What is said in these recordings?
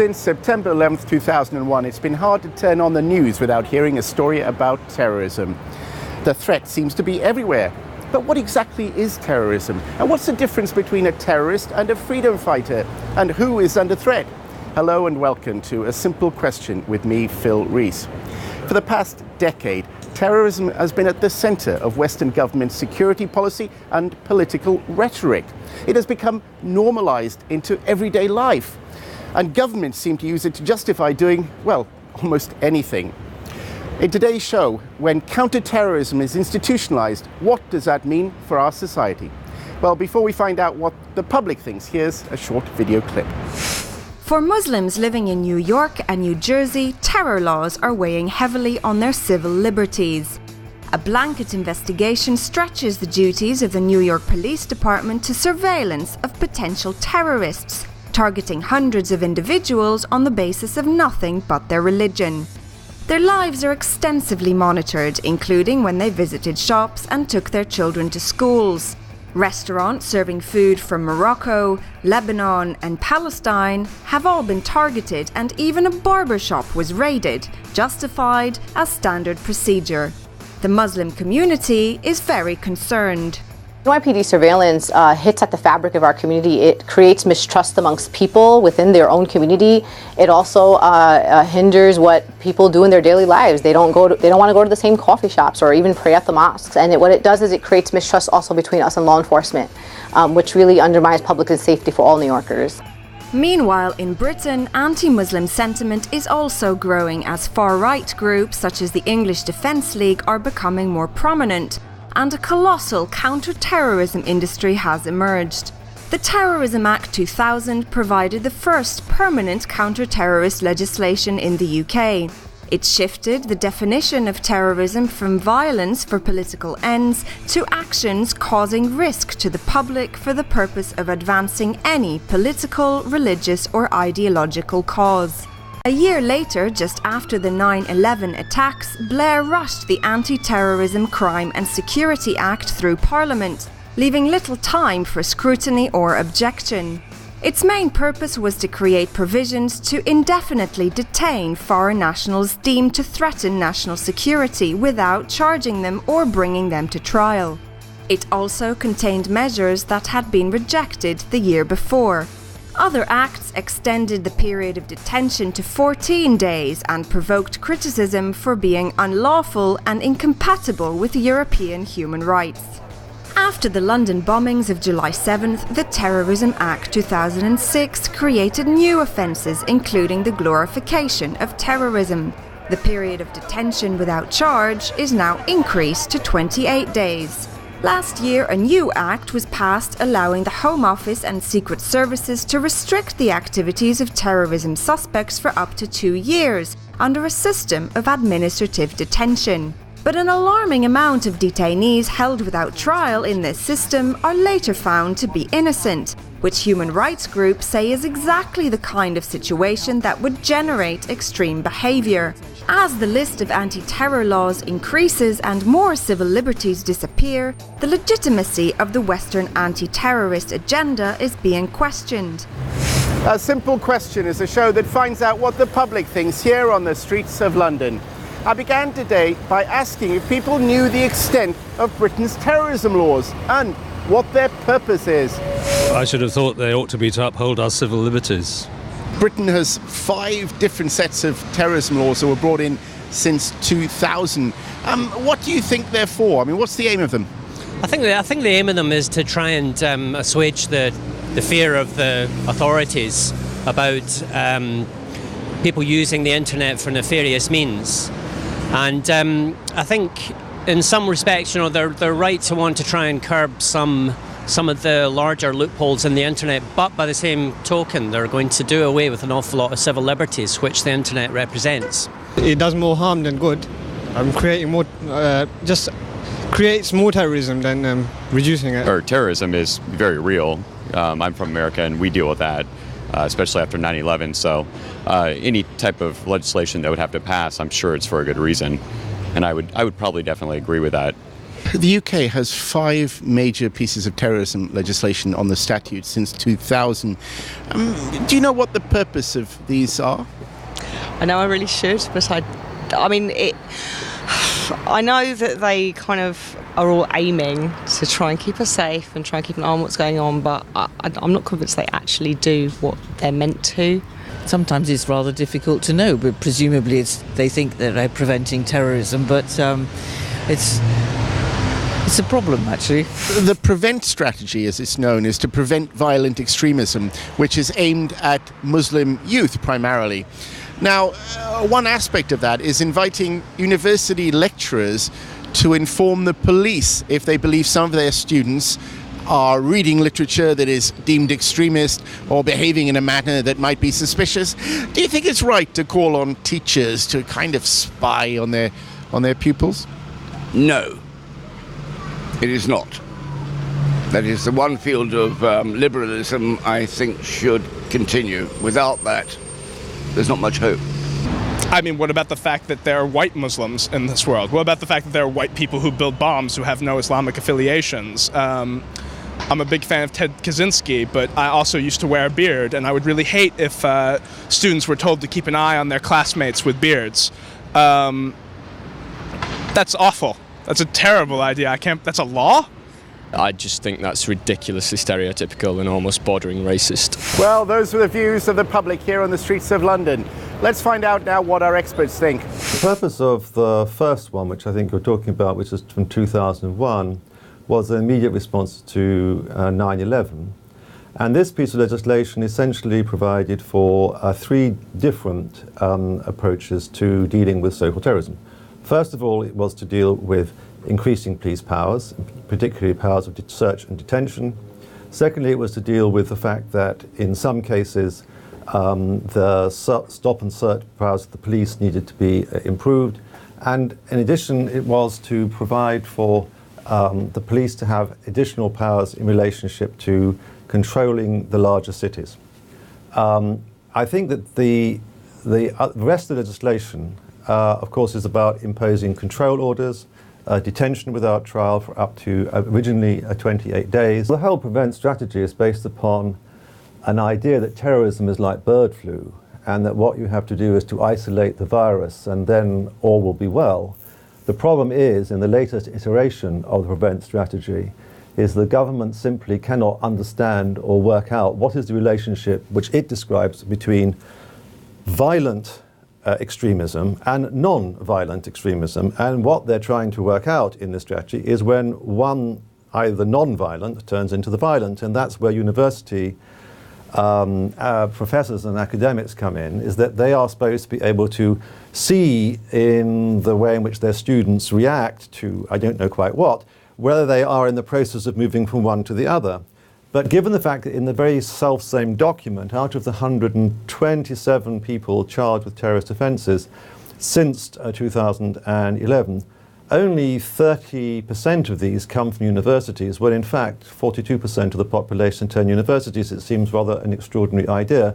Since September 11th, 2001, it's been hard to turn on the news without hearing a story about terrorism. The threat seems to be everywhere. But what exactly is terrorism? And what's the difference between a terrorist and a freedom fighter? And who is under threat? Hello and welcome to A Simple Question with me, Phil Rees. For the past decade, terrorism has been at the center of Western government security policy and political rhetoric. It has become normalized into everyday life. And governments seem to use it to justify doing, well, almost anything. In today's show, when counter-terrorism is institutionalized, what does that mean for our society? Well, before we find out what the public thinks, here's a short video clip. For Muslims living in New York and New Jersey, terror laws are weighing heavily on their civil liberties. A blanket investigation stretches the duties of the New York Police Department to surveillance of potential terrorists, targeting hundreds of individuals on the basis of nothing but their religion. Their lives are extensively monitored, including when they visited shops and took their children to schools. Restaurants serving food from Morocco, Lebanon and Palestine have all been targeted, and even a barber shop was raided, justified as standard procedure. The Muslim community is very concerned. NYPD surveillance hits at the fabric of our community. It creates mistrust amongst people within their own community. It also hinders what people do in their daily lives. They don't want to go to the same coffee shops or even pray at the mosques. And what it does is it creates mistrust also between us and law enforcement, which really undermines public safety for all New Yorkers. Meanwhile, in Britain, anti-Muslim sentiment is also growing as far-right groups such as the English Defence League are becoming more prominent, and a colossal counter-terrorism industry has emerged. The Terrorism Act 2000 provided the first permanent counter-terrorist legislation in the UK. It shifted the definition of terrorism from violence for political ends to actions causing risk to the public for the purpose of advancing any political, religious or ideological cause. A year later, just after the 9/11 attacks, Blair rushed the Anti-Terrorism, Crime and Security Act through Parliament, leaving little time for scrutiny or objection. Its main purpose was to create provisions to indefinitely detain foreign nationals deemed to threaten national security without charging them or bringing them to trial. It also contained measures that had been rejected the year before. Other acts extended the period of detention to 14 days and provoked criticism for being unlawful and incompatible with European human rights. After the London bombings of July 7th, the Terrorism Act 2006 created new offences, including the glorification of terrorism. The period of detention without charge is now increased to 28 days. Last year, a new act was passed allowing the Home Office and Secret Services to restrict the activities of terrorism suspects for up to 2 years under a system of administrative detention. But an alarming amount of detainees held without trial in this system are later found to be innocent, which human rights groups say is exactly the kind of situation that would generate extreme behaviour. As the list of anti-terror laws increases and more civil liberties disappear, the legitimacy of the Western anti-terrorist agenda is being questioned. A Simple Question is a show that finds out what the public thinks here on the streets of London. I began today by asking if people knew the extent of Britain's terrorism laws and what their purpose is. I should have thought they ought to be to uphold our civil liberties. Britain has 5 different sets of terrorism laws that were brought in since 2000. What do you think they're for? I mean, what's the aim of them? I think the aim of them is to try and assuage the fear of the authorities about people using the internet for nefarious means. And I think in some respects, they're right to want to try and curb some of the larger loopholes in the internet, but by the same token, they're going to do away with an awful lot of civil liberties which the internet represents. It does more harm than good. Creating more, just creates more terrorism than reducing it. Terrorism is very real. I'm from America and we deal with that, especially after 9/11. So any type of legislation that would have to pass, I'm sure it's for a good reason. And I would probably definitely agree with that. The UK has 5 major pieces of terrorism legislation on the statute since 2000. Do you know what the purpose of these are? I know I really should, but I know that they kind of are all aiming to try and keep us safe and try and keep an eye on what's going on, but I'm not convinced they actually do what they're meant to. Sometimes it's rather difficult to know, but presumably they think that they're preventing terrorism, but it's a problem, actually. The PREVENT strategy, as it's known, is to prevent violent extremism, which is aimed at Muslim youth primarily. Now, one aspect of that is inviting university lecturers to inform the police if they believe some of their students are reading literature that is deemed extremist or behaving in a manner that might be suspicious. Do you think it's right to call on teachers to kind of spy on their pupils? No, it is not. That is the one field of liberalism I think should continue. Without that, there's not much hope. I mean, what about the fact that there are white Muslims in this world? What about the fact that there are white people who build bombs who have no Islamic affiliations? I'm a big fan of Ted Kaczynski, but I also used to wear a beard, and I would really hate if students were told to keep an eye on their classmates with beards. That's awful. That's a terrible idea. That's a law? I just think that's ridiculously stereotypical and almost bordering racist. Well, those were the views of the public here on the streets of London. Let's find out now what our experts think. The purpose of the first one, which I think you're talking about, which is from 2001, was an immediate response to 9/11. And this piece of legislation essentially provided for 3 different approaches to dealing with social terrorism. First of all, it was to deal with increasing police powers, particularly powers of search and detention. Secondly, it was to deal with the fact that in some cases the stop and search powers of the police needed to be improved. And in addition, it was to provide for the police to have additional powers in relationship to controlling the larger cities. I think that the rest of the legislation, of course, is about imposing control orders, detention without trial for up to originally 28 days. The whole PREVENT strategy is based upon an idea that terrorism is like bird flu, and that what you have to do is to isolate the virus and then all will be well. The problem is, in the latest iteration of the PREVENT strategy, is the government simply cannot understand or work out what is the relationship which it describes between violent extremism and non-violent extremism. And what they're trying to work out in this strategy is when one, either the non-violent, turns into the violent, and that's where university professors and academics come in, is that they are supposed to be able to see in the way in which their students react to, I don't know quite what, whether they are in the process of moving from one to the other. But given the fact that in the very self-same document, out of the 127 people charged with terrorist offences since 2011, only 30% of these come from universities, when in fact 42% of the population attend universities. It seems rather an extraordinary idea.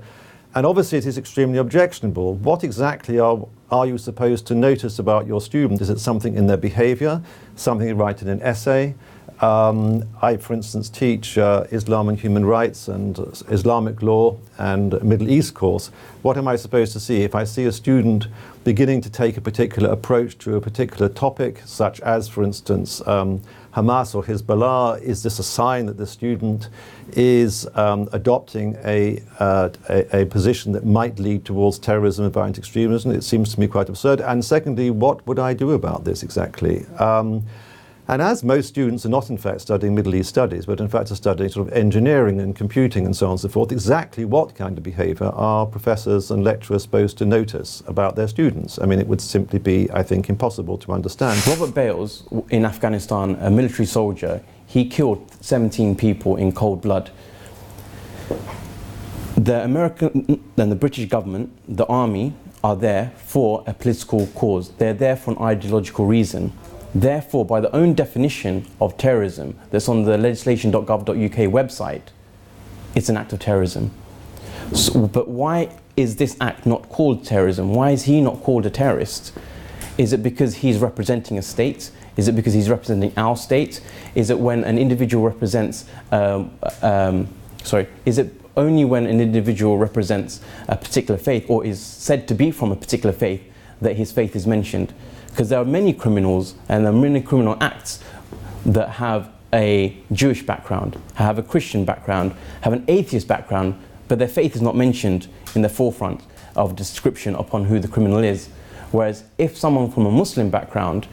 And obviously it is extremely objectionable. What exactly are you supposed to notice about your student? Is it something in their behaviour, something you write in an essay? I, for instance, teach Islam and human rights and Islamic law and Middle East course. What am I supposed to see? If I see a student beginning to take a particular approach to a particular topic, such as, for instance, Hamas or Hezbollah, is this a sign that the student is adopting a position that might lead towards terrorism and violent extremism? It seems to me quite absurd. And secondly, what would I do about this exactly? And as most students are not in fact studying Middle East studies, but in fact are studying sort of engineering and computing and so on and so forth, exactly what kind of behaviour are professors and lecturers supposed to notice about their students? I mean, it would simply be, I think, impossible to understand. Robert Bales, in Afghanistan, a military soldier, he killed 17 people in cold blood. The American and the British government, the army, are there for a political cause. They're there for an ideological reason. Therefore, by the own definition of terrorism that's on the legislation.gov.uk website, it's an act of terrorism. So, but why is this act not called terrorism? Why is he not called a terrorist? Is it because he's representing a state? Is it because he's representing our state? Is it when an individual represents, is it only when an individual represents a particular faith or is said to be from a particular faith that his faith is mentioned? Because there are many criminals and there are many criminal acts that have a Jewish background, have a Christian background, have an atheist background, but their faith is not mentioned in the forefront of description upon who the criminal is. Whereas if someone from a Muslim background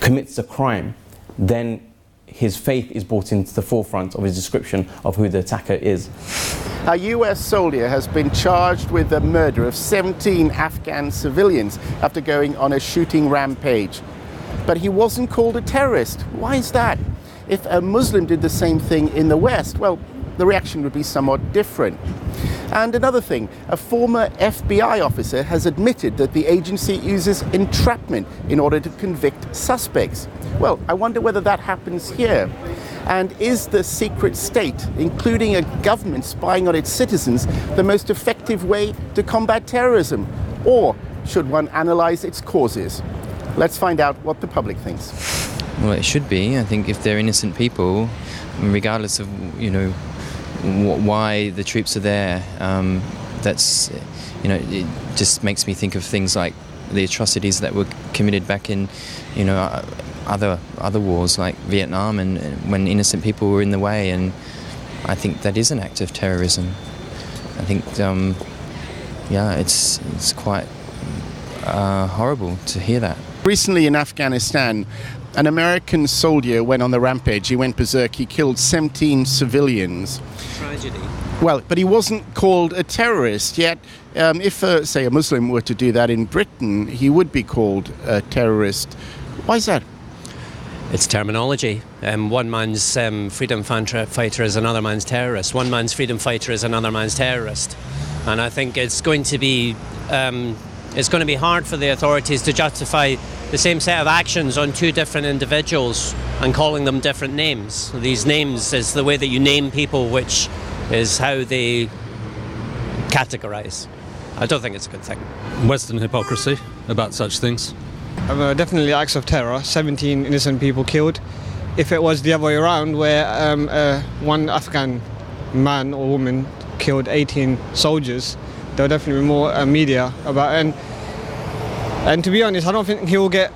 commits a crime, then his faith is brought into the forefront of his description of who the attacker is. A US soldier has been charged with the murder of 17 Afghan civilians after going on a shooting rampage. But he wasn't called a terrorist. Why is that? If a Muslim did the same thing in the West, well, the reaction would be somewhat different. And another thing, a former FBI officer has admitted that the agency uses entrapment in order to convict suspects. Well, I wonder whether that happens here. And is the secret state, including a government spying on its citizens, the most effective way to combat terrorism? Or should one analyze its causes? Let's find out what the public thinks. Well, it should be. I think if they're innocent people, regardless of, why the troops are there, that's, it just makes me think of things like the atrocities that were committed back in, other wars like Vietnam, and when innocent people were in the way, and I think that is an act of terrorism. I think, it's quite horrible to hear that. Recently in Afghanistan, an American soldier went on the rampage. He went berserk. He killed 17 civilians. Tragedy. Well, but he wasn't called a terrorist. Yet, if, say, a Muslim were to do that in Britain, he would be called a terrorist. Why is that? It's terminology. One man's freedom fighter is another man's terrorist. One man's freedom fighter is another man's terrorist. And I think it's going to be hard for the authorities to justify the same set of actions on two different individuals and calling them different names. These names is the way that you name people, which is how they categorize. I don't think it's a good thing. Western hypocrisy about such things. Definitely acts of terror, 17 innocent people killed. If it was the other way around, where one Afghan man or woman killed 18 soldiers, there would definitely be more media about it. And to be honest, I don't think he will get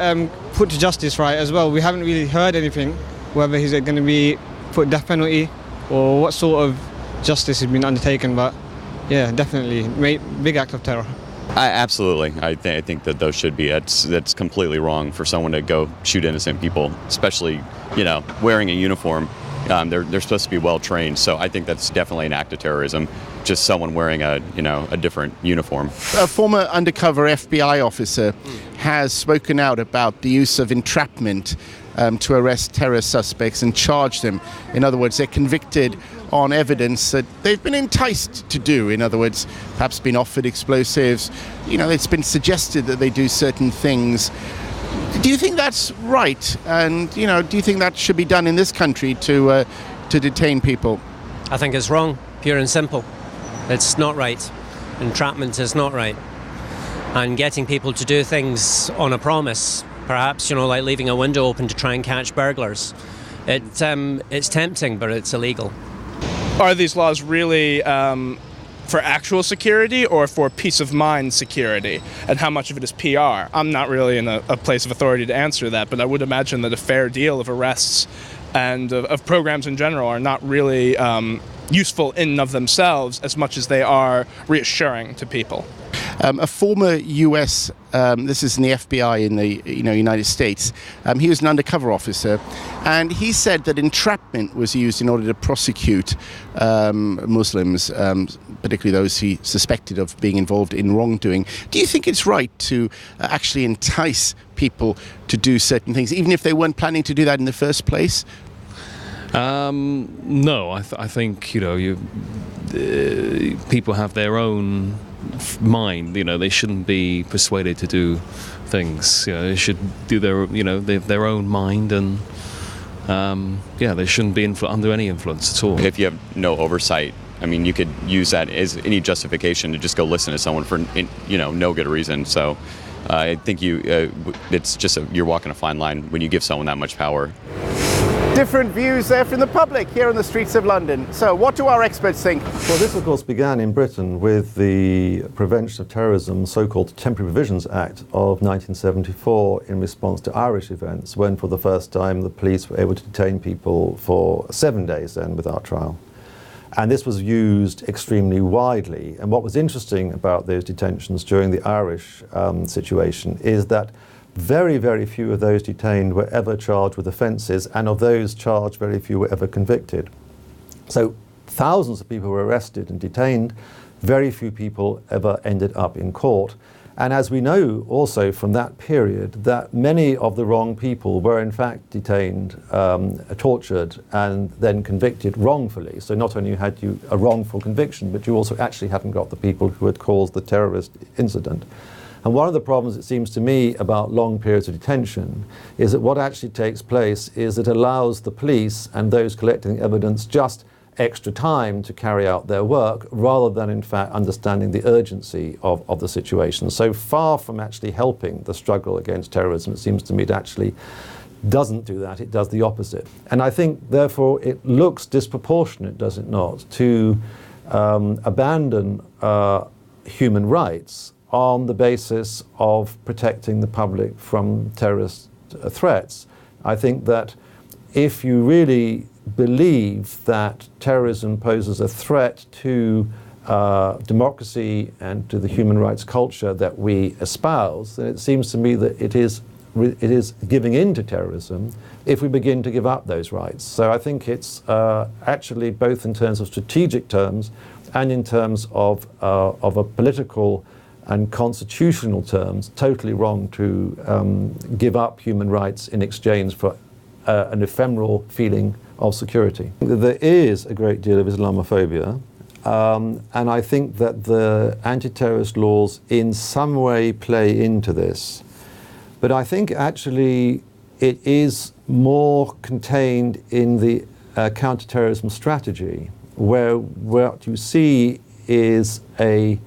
put to justice right as well. We haven't really heard anything, whether he's going to be put death penalty or what sort of justice has been undertaken. But yeah, definitely, big act of terror. Absolutely. I think that those should be. That's completely wrong for someone to go shoot innocent people, especially, wearing a uniform. They're supposed to be well trained, so I think that's definitely an act of terrorism. Just someone wearing a different uniform. A former undercover FBI officer has spoken out about the use of entrapment to arrest terror suspects and charge them. In other words, they're convicted on evidence that they've been enticed to do. In other words, perhaps been offered explosives. It's been suggested that they do certain things. Do you think that's right? And, do you think that should be done in this country to detain people? I think it's wrong, pure and simple. It's not right. Entrapment is not right. And getting people to do things on a promise, perhaps, like leaving a window open to try and catch burglars, it's tempting, but it's illegal. Are these laws really for actual security or for peace of mind security? And how much of it is PR? I'm not really in a place of authority to answer that, but I would imagine that a fair deal of arrests and of programs in general are not really useful in and of themselves as much as they are reassuring to people. A former US, this is in the FBI in the United States, he was an undercover officer, and he said that entrapment was used in order to prosecute Muslims, particularly those he suspected of being involved in wrongdoing. Do you think it's right to actually entice people to do certain things, even if they weren't planning to do that in the first place? No, I think people have their own mind. They shouldn't be persuaded to do things. They should do their own mind, and they shouldn't be under any influence at all. If you have no oversight, you could use that as any justification to just go listen to someone for no good reason. So I think it's just you're walking a fine line when you give someone that much power. Different views there from the public here on the streets of London. So what do our experts think? Well, this of course began in Britain with the Prevention of Terrorism, so-called Temporary Provisions Act of 1974 in response to Irish events, when for the first time the police were able to detain people for 7 days then without trial. And this was used extremely widely. And what was interesting about those detentions during the Irish situation is that very, very few of those detained were ever charged with offences, and of those charged, very few were ever convicted. So thousands of people were arrested and detained, very few people ever ended up in court. And as we know also from that period, that many of the wrong people were in fact detained, tortured, and then convicted wrongfully. So not only had you a wrongful conviction, but you also actually hadn't got the people who had caused the terrorist incident. And one of the problems, it seems to me, about long periods of detention is that what actually takes place is it allows the police and those collecting evidence just extra time to carry out their work, rather than in fact understanding the urgency of the situation. So far from actually helping the struggle against terrorism, it seems to me it actually doesn't do that, it does the opposite. And I think therefore it looks disproportionate, does it not, to abandon human rights on the basis of protecting the public from terrorist threats. I think that if you really believe that terrorism poses a threat to democracy and to the human rights culture that we espouse, then it seems to me that it is giving in to terrorism if we begin to give up those rights. So I think it's actually, both in terms of strategic terms and in terms of a political and constitutional terms, totally wrong to give up human rights in exchange for an ephemeral feeling of security. There is a great deal of Islamophobia, and I think that the anti-terrorist laws in some way play into this. But I think actually it is more contained in the counter-terrorism strategy, where what you see is a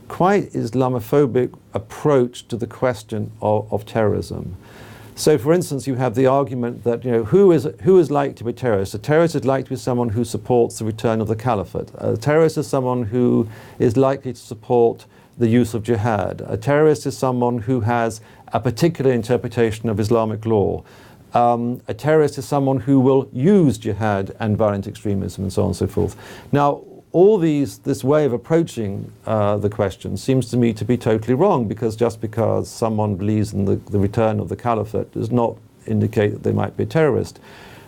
quite Islamophobic approach to the question of terrorism. So, for instance, you have the argument that, you know, who is like to be a terrorist? A terrorist is like to be someone who supports the return of the caliphate. A terrorist is someone who is likely to support the use of jihad. A terrorist is someone who has a particular interpretation of Islamic law. A terrorist is someone who will use jihad and violent extremism and so on and so forth. Now, all this way of approaching the question seems to me to be totally wrong, because just because someone believes in the return of the caliphate does not indicate that they might be a terrorist.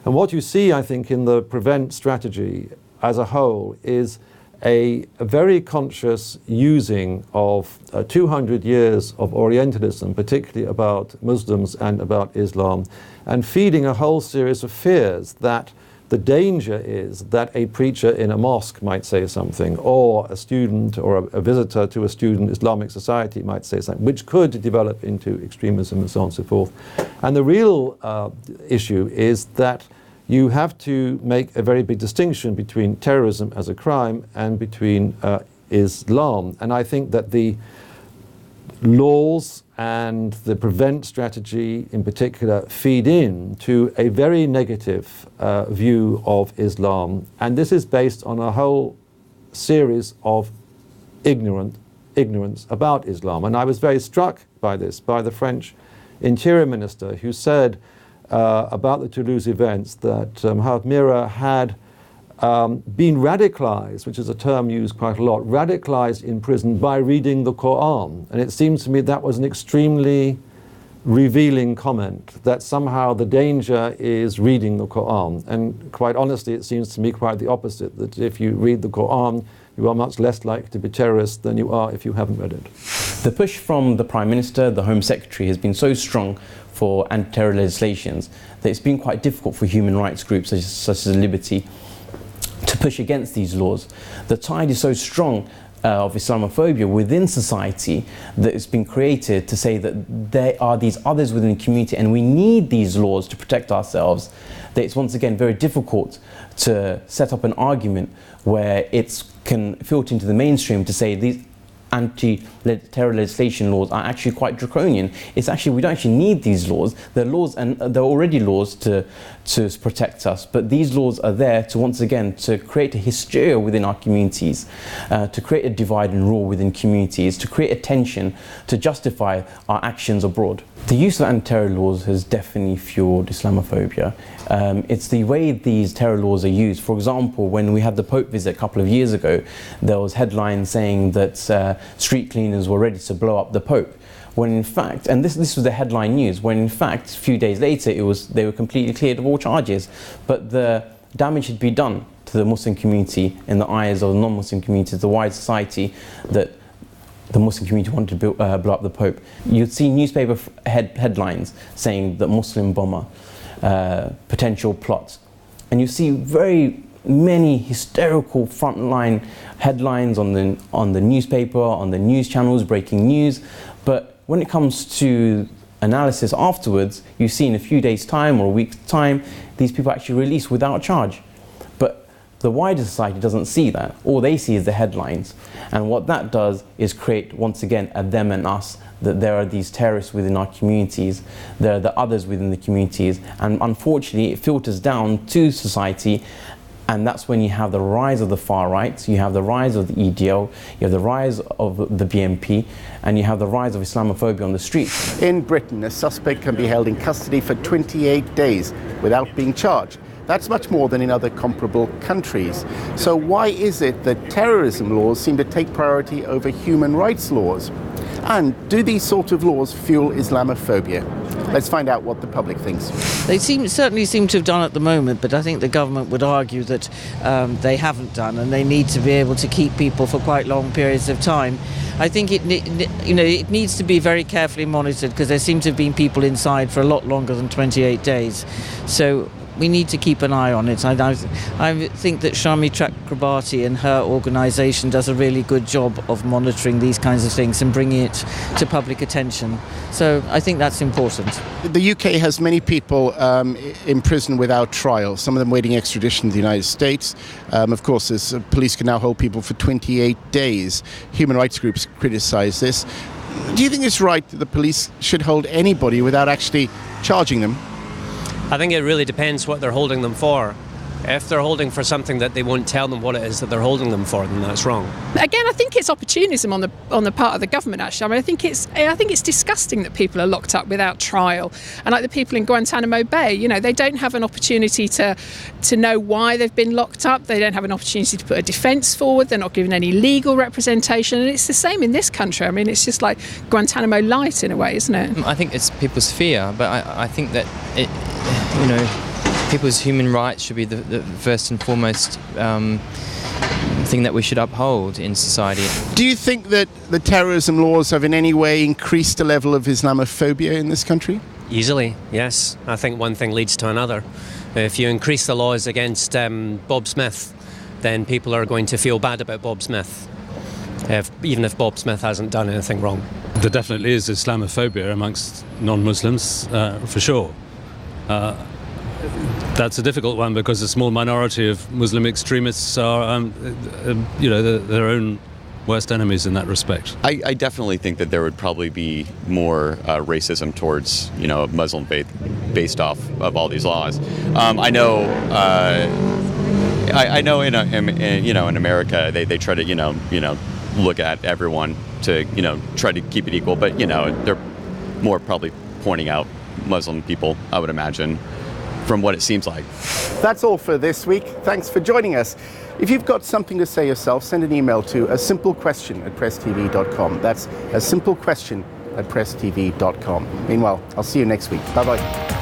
And what you see, I think, in the PREVENT strategy as a whole is a very conscious using of 200 years of Orientalism, particularly about Muslims and about Islam, and feeding a whole series of fears that the danger is that a preacher in a mosque might say something, or a student or a visitor to a student Islamic society might say something, which could develop into extremism and so on and so forth. And the real issue is that you have to make a very big distinction between terrorism as a crime and between Islam. And I think that the laws and the PREVENT strategy in particular feed in to a very negative view of Islam. And this is based on a whole series of ignorance about Islam. And I was very struck by this, by the French Interior Minister, who said about the Toulouse events that Mohammed Merah had been radicalized, which is a term used quite a lot, radicalized in prison by reading the Quran. And it seems to me that was an extremely revealing comment, that somehow the danger is reading the Quran. And quite honestly, it seems to me quite the opposite, that if you read the Quran, you are much less likely to be a terrorist than you are if you haven't read it. The push from the Prime Minister, the Home Secretary, has been so strong for anti-terror legislations that it's been quite difficult for human rights groups such as Liberty to push against these laws. The tide is so strong of Islamophobia within society that it's been created to say that there are these others within the community and we need these laws to protect ourselves, that it's once again very difficult to set up an argument where it can filter into the mainstream to say these anti-terror legislation laws are actually quite draconian. It's actually, we don't actually need these laws. They're laws, and they're already laws to protect us, but these laws are there to, once again, to create a hysteria within our communities, to create a divide and rule within communities, to create a tension, to justify our actions abroad. The use of anti-terror laws has definitely fueled Islamophobia. It's the way these terror laws are used. For example, when we had the Pope visit a couple of years ago, there was headlines saying that street cleaners were ready to blow up the Pope. When in fact, and this was the headline news, when in fact, a few days later, they were completely cleared of all charges. But the damage had been done to the Muslim community in the eyes of the non-Muslim communities, the wider society, that the Muslim community wanted to blow up the Pope. You'd see newspaper headlines saying that Muslim bomber, potential plot. And you see very many hysterical frontline headlines on the newspaper, on the news channels, breaking news. But when it comes to analysis afterwards, you see in a few days' time or a week's time, these people actually released without charge. But the wider society doesn't see that. All they see is the headlines. And what that does is create, once again, a them and us, that there are these terrorists within our communities, there are the others within the communities, and unfortunately it filters down to society. And that's when you have the rise of the far right, you have the rise of the EDL, you have the rise of the BNP, and you have the rise of Islamophobia on the streets. In Britain, a suspect can be held in custody for 28 days without being charged. That's much more than in other comparable countries. So why is it that terrorism laws seem to take priority over human rights laws? And do these sort of laws fuel Islamophobia? Let's find out what the public thinks. They certainly seem to have done at the moment, but I think the government would argue that they haven't done, and they need to be able to keep people for quite long periods of time. I think it needs to be very carefully monitored, because there seem to have been people inside for a lot longer than 28 days. So we need to keep an eye on it. I think that Shami Chakrabarti and her organisation does a really good job of monitoring these kinds of things and bringing it to public attention. So I think that's important. The UK has many people in prison without trial, some of them waiting extradition to the United States. Of course, police can now hold people for 28 days. Human rights groups criticise this. Do you think it's right that the police should hold anybody without actually charging them? I think it really depends what they're holding them for. If they're holding for something that they won't tell them what it is that they're holding them for, then that's wrong. Again, I think it's opportunism on the part of the government. Actually, I mean, I think it's disgusting that people are locked up without trial, and like the people in Guantanamo Bay, they don't have an opportunity to know why they've been locked up. They don't have an opportunity to put a defence forward. They're not given any legal representation, and it's the same in this country. I mean, it's just like Guantanamo light in a way, isn't it? I think it's people's fear, but I think that people's human rights should be the first and foremost thing that we should uphold in society. Do you think that the terrorism laws have in any way increased the level of Islamophobia in this country? Easily, yes. I think one thing leads to another. If you increase the laws against Bob Smith, then people are going to feel bad about Bob Smith, even if Bob Smith hasn't done anything wrong. There definitely is Islamophobia amongst non-Muslims, for sure. That's a difficult one, because a small minority of Muslim extremists are, their own worst enemies in that respect. I definitely think that there would probably be more racism towards, Muslim faith based off of all these laws. I know in America they try to look at everyone to try to keep it equal, but they're more probably pointing out Muslim people, I would imagine, from what it seems like. That's all for this week. Thanks for joining us. If you've got something to say yourself, send an email to asimplequestion@presstv.com. That's asimplequestion@presstv.com. Meanwhile, I'll see you next week. Bye-bye.